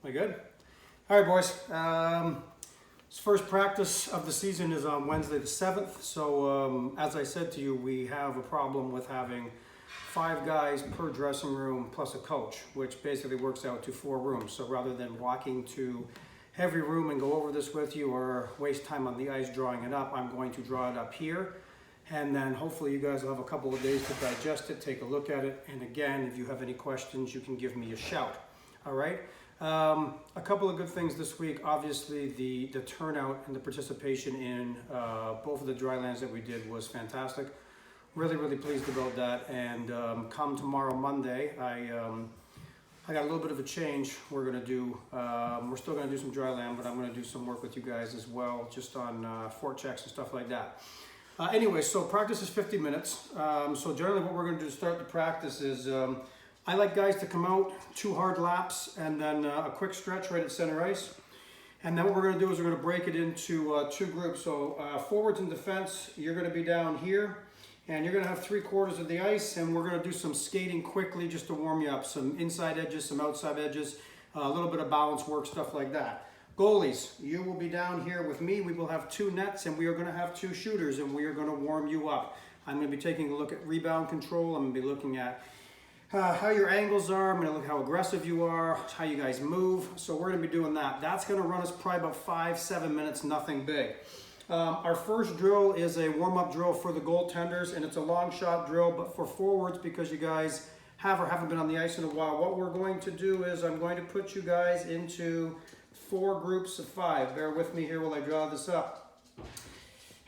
Am I good? All right, boys. This first practice of the season is on Wednesday the 7th. So as I said to you, we have a problem with having 5 guys per dressing room plus a coach, which basically works out to 4 rooms. So rather than walking to every room and go over this with you or waste time on the ice drawing it up, I'm going to draw it up here. And then hopefully you guys will have a couple of days to digest it, take a look at it. And again, if you have any questions, you can give me a shout. All right. A couple of good things this week. Obviously, the turnout and the participation in both of the dry lands that we did was fantastic. Really, really pleased about that. And come tomorrow, Monday, I got a little bit of a change. We're going to do, we're still going to do some dry land, but I'm going to do some work with you guys as well, just on fort checks and stuff like that. Anyway, so practice is 50 minutes. So generally what we're going to do to start the practice is I like guys to come out 2 hard laps and then a quick stretch right at center ice. And then what we're going to do is we're going to break it into 2 groups. So forwards and defense, you're going to be down here. And you're going to have 3/4 of the ice. And we're going to do some skating quickly just to warm you up. Some inside edges, some outside edges, a little bit of balance work, stuff like that. Goalies, you will be down here with me. We will have 2 nets and we are going to have 2 shooters and we are going to warm you up. I'm going to be taking a look at rebound control. I'm going to be looking at how your angles are. I'm going to look how aggressive you are, how you guys move. So we're going to be doing that. That's going to run us probably about 5-7 minutes, nothing big. Our first drill is a warm-up drill for the goaltenders and it's a long shot drill, but for forwards, because you guys have or haven't been on the ice in a while, what we're going to do is I'm going to put you guys into 4 groups of 5. Bear with me here while I draw this up.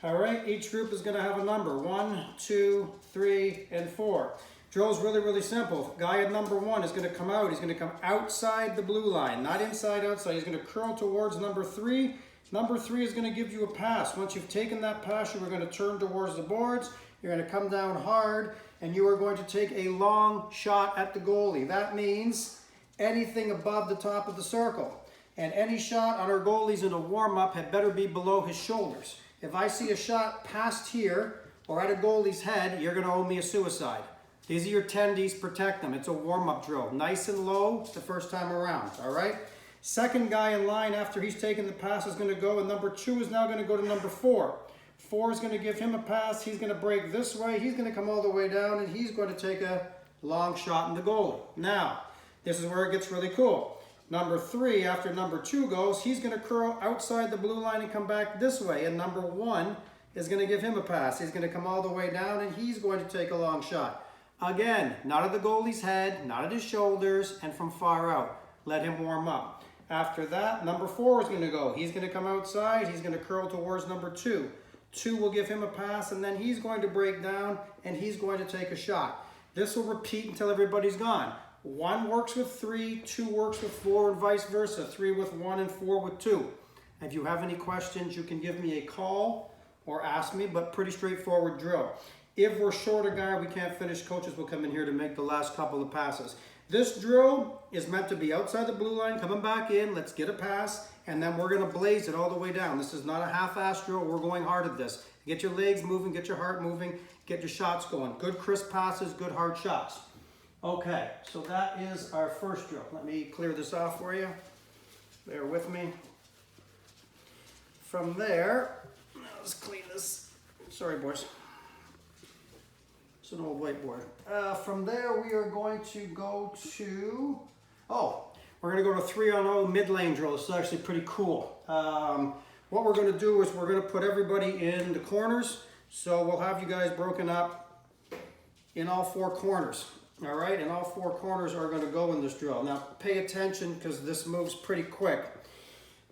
All right, each group is going to have a number. 1, 2, 3, and 4. Drill is really, really simple. Guy at number 1 is going to come out. He's going to come outside the blue line, not inside, outside. He's going to curl towards number 3. Number 3 is going to give you a pass. Once you've taken that pass, you're going to turn towards the boards. You're going to come down hard, and you are going to take a long shot at the goalie. That means anything above the top of the circle. And any shot on our goalies in a warm-up had better be below his shoulders. If I see a shot past here or at a goalie's head, you're going to owe me a suicide. These are your tendies, protect them. It's a warm-up drill. Nice and low the first time around, all right? Second guy in line after he's taken the pass is going to go, and number 2 is now going to go to number 4. 4 is going to give him a pass. He's going to break this way. He's going to come all the way down, and he's going to take a long shot in the goalie. Now, this is where it gets really cool. Number 3, after number 2 goes, he's going to curl outside the blue line and come back this way. And number 1 is going to give him a pass. He's going to come all the way down and he's going to take a long shot. Again, not at the goalie's head, not at his shoulders, and from far out. Let him warm up. After that, number 4 is going to go. He's going to come outside. He's going to curl towards number 2. 2 will give him a pass, and then he's going to break down and he's going to take a shot. This will repeat until everybody's gone. 1 works with 3, 2 works with 4, and vice versa. 3 with 1 and 4 with 2. If you have any questions, you can give me a call or ask me, but pretty straightforward drill. If we're short a guy, we can't finish, coaches will come in here to make the last couple of passes. This drill is meant to be outside the blue line, coming back in, let's get a pass, and then we're going to blaze it all the way down. This is not a half-ass drill, we're going hard at this. Get your legs moving, get your heart moving, get your shots going. Good crisp passes, good hard shots. Okay, so that is our first drill. Let me clear this off for you. Bear with me. From there, let's clean this. Sorry, boys. It's an old whiteboard. From there, we are going to go to, we're going to go to 3-on-0 mid-lane drill. This is actually pretty cool. What we're going to do is we're going to put everybody in the corners. So we'll have you guys broken up in all 4 corners. All right, and all 4 corners are going to go in this drill. Now, pay attention because this moves pretty quick.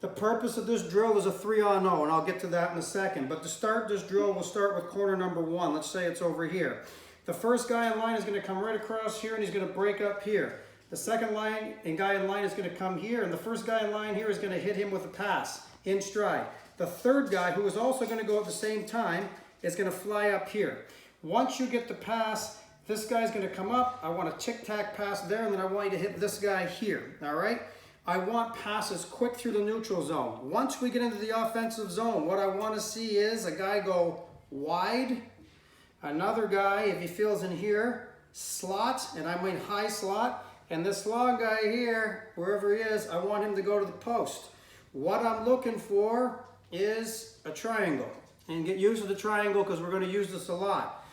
The purpose of this drill is a 3-on-0, and I'll get to that in a second. But to start this drill, we'll start with corner number 1. Let's say it's over here. The first guy in line is going to come right across here, and he's going to break up here. The second guy in line is going to come here, and the first guy in line here is going to hit him with a pass in stride. The third guy, who is also going to go at the same time, is going to fly up here. Once you get the pass, this guy's going to come up. I want a tic-tac pass there, and then I want you to hit this guy here, all right? I want passes quick through the neutral zone. Once we get into the offensive zone, what I want to see is a guy go wide, another guy, if he feels in here, slot, and I mean high slot, And this long guy here, wherever he is, I want him to go to the post. What I'm looking for is a triangle. And get used to the triangle because we're going to use this a lot.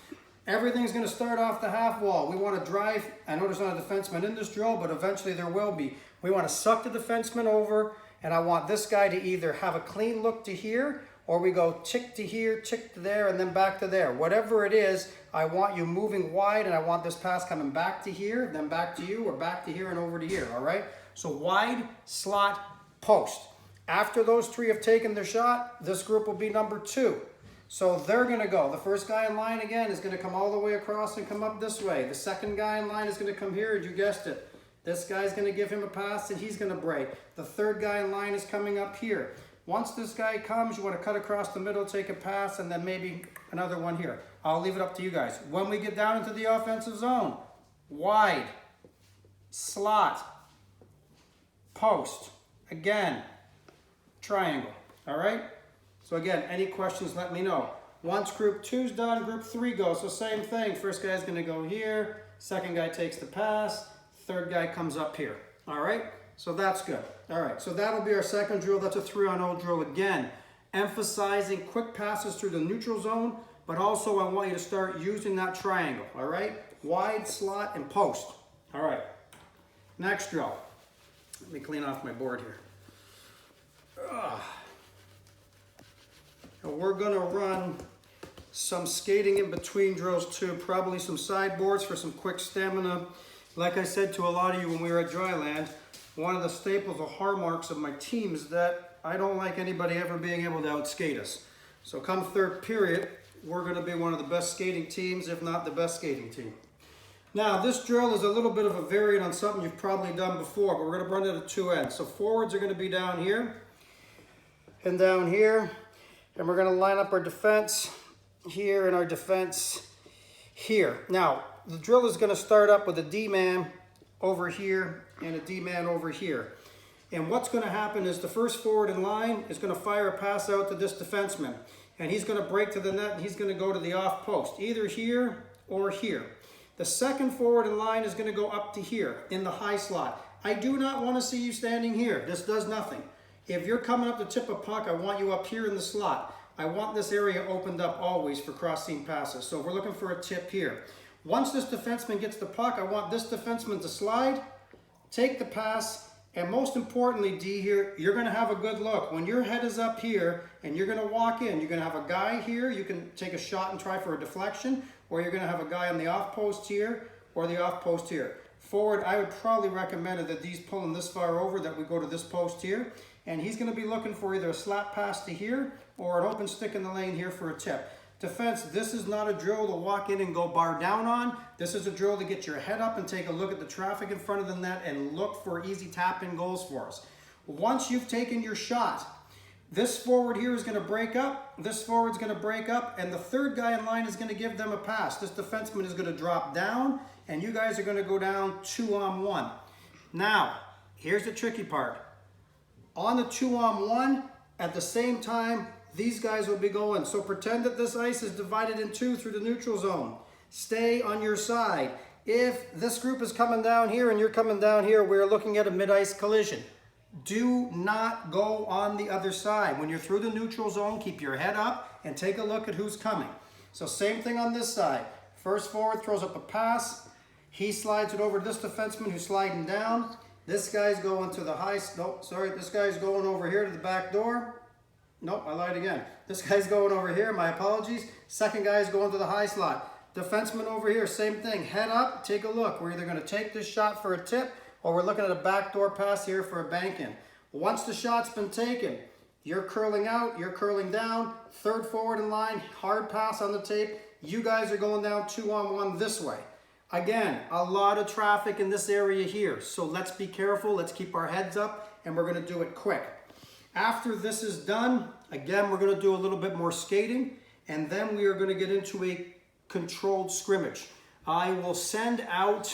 Everything's going to start off the half wall. We want to drive, I know there's not a defenseman in this drill, but eventually there will be. We want to suck the defenseman over, and I want this guy to either have a clean look to here, or we go tick to here, tick to there, and then back to there. Whatever it is, I want you moving wide, and I want this pass coming back to here, then back to you, or back to here and over to here, all right? So wide, slot, post. After those three have taken their shot, this group will be number 2. So they're going to go. The first guy in line, again, is going to come all the way across and come up this way. The second guy in line is going to come here, you guessed it. This guy's going to give him a pass, and he's going to break. The third guy in line is coming up here. Once this guy comes, you want to cut across the middle, take a pass, and then maybe another one here. I'll leave it up to you guys. When we get down into the offensive zone, wide, slot, post, again, triangle, all right? So again, any questions, let me know. Once group 2's done, group 3 goes. So same thing, first guy's gonna go here, second guy takes the pass, third guy comes up here, all right? So that's good. All right, so that'll be our second drill. That's a 3-on-0 drill again, emphasizing quick passes through the neutral zone, but also I want you to start using that triangle, all right? Wide, slot, and post. All right, next drill. Let me clean off my board here. And we're gonna run some skating in between drills too, probably some sideboards for some quick stamina. Like I said to a lot of you when we were at Dryland, one of the staples or hallmarks of my team is that I don't like anybody ever being able to outskate us. So come third period, we're gonna be one of the best skating teams, if not the best skating team. Now this drill is a little bit of a variant on something you've probably done before, but we're gonna run it at 2 ends. So forwards are gonna be down here and down here, and we're gonna line up our defense here and our defense here. Now, the drill is gonna start up with a D-man over here and a D-man over here. And what's gonna happen is the first forward in line is gonna fire a pass out to this defenseman. And he's gonna break to the net and he's gonna go to the off post, either here or here. The second forward in line is gonna go up to here in the high slot. I do not wanna see you standing here. This does nothing. If you're coming up to tip a puck, I want you up here in the slot. I want this area opened up always for cross-seam passes. So we're looking for a tip here. Once this defenseman gets the puck, I want this defenseman to slide, take the pass, and most importantly, D here, you're gonna have a good look. When your head is up here and you're gonna walk in, you're gonna have a guy here, you can take a shot and try for a deflection, or you're gonna have a guy on the off post here, or the off post here. Forward, I would probably recommend it that D's pulling this far over, that we go to this post here, and he's gonna be looking for either a slap pass to here, or an open stick in the lane here for a tip. Defense, this is not a drill to walk in and go bar down on. This is a drill to get your head up and take a look at the traffic in front of the net and look for easy tap-in goals for us. Once you've taken your shot, this forward here is gonna break up, this forward's gonna break up, and the third guy in line is gonna give them a pass. This defenseman is gonna drop down, and you guys are gonna go down 2-on-1. Now, here's the tricky part. On the 2-on-1, at the same time, these guys will be going. So pretend that this ice is divided in 2 through the neutral zone. Stay on your side. If this group is coming down here and you're coming down here, we're looking at a mid-ice collision. Do not go on the other side. When you're through the neutral zone, keep your head up and take a look at who's coming. So same thing on this side. First forward throws up a pass. He slides it over to this defenseman who's sliding down. This guy's going to the high, this guy's going over here to the back door. Nope, I lied again. This guy's going over here, my apologies. Second guy's going to the high slot. Defenseman over here, same thing. Head up, take a look. We're either gonna take this shot for a tip or we're looking at a backdoor pass here for a bank in. Once the shot's been taken, you're curling out, you're curling down. Third forward in line, hard pass on the tape. You guys are going down 2-on-1 this way. Again, a lot of traffic in this area here. So let's be careful, let's keep our heads up, and we're gonna do it quick. After this is done, again, we're gonna do a little bit more skating, and then we are gonna get into a controlled scrimmage. I will send out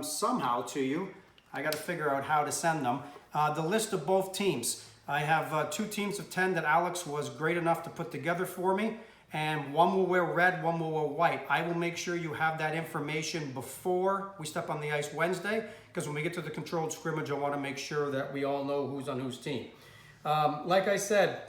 somehow to you, I gotta figure out how to send them, the list of both teams. I have 2 teams of 10 that Alex was great enough to put together for me, and one will wear red, one will wear white. I will make sure you have that information before we step on the ice Wednesday, because when we get to the controlled scrimmage, I want to make sure that we all know who's on whose team. Like I said,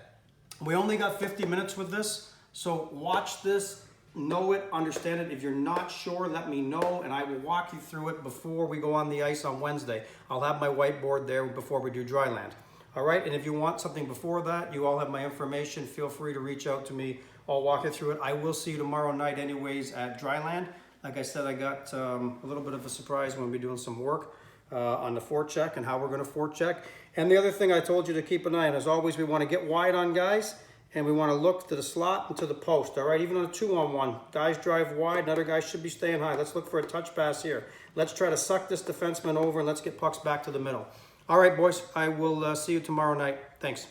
we only got 50 minutes with this, so watch this, know it, understand it. If you're not sure, let me know, and I will walk you through it before we go on the ice on Wednesday. I'll have my whiteboard there before we do dry land. All right, and if you want something before that, you all have my information. Feel free to reach out to me. I'll walk you through it. I will see you tomorrow night anyways at dry land. Like I said, I got a little bit of a surprise when we're doing some work on the forecheck and how we're going to forecheck. And the other thing I told you to keep an eye on, as always, we want to get wide on guys, and we want to look to the slot and to the post. All right, even on a 2-on-1, guys drive wide, and other guys should be staying high. Let's look for a touch pass here. Let's try to suck this defenseman over, and let's get pucks back to the middle. All right, boys, I will see you tomorrow night. Thanks.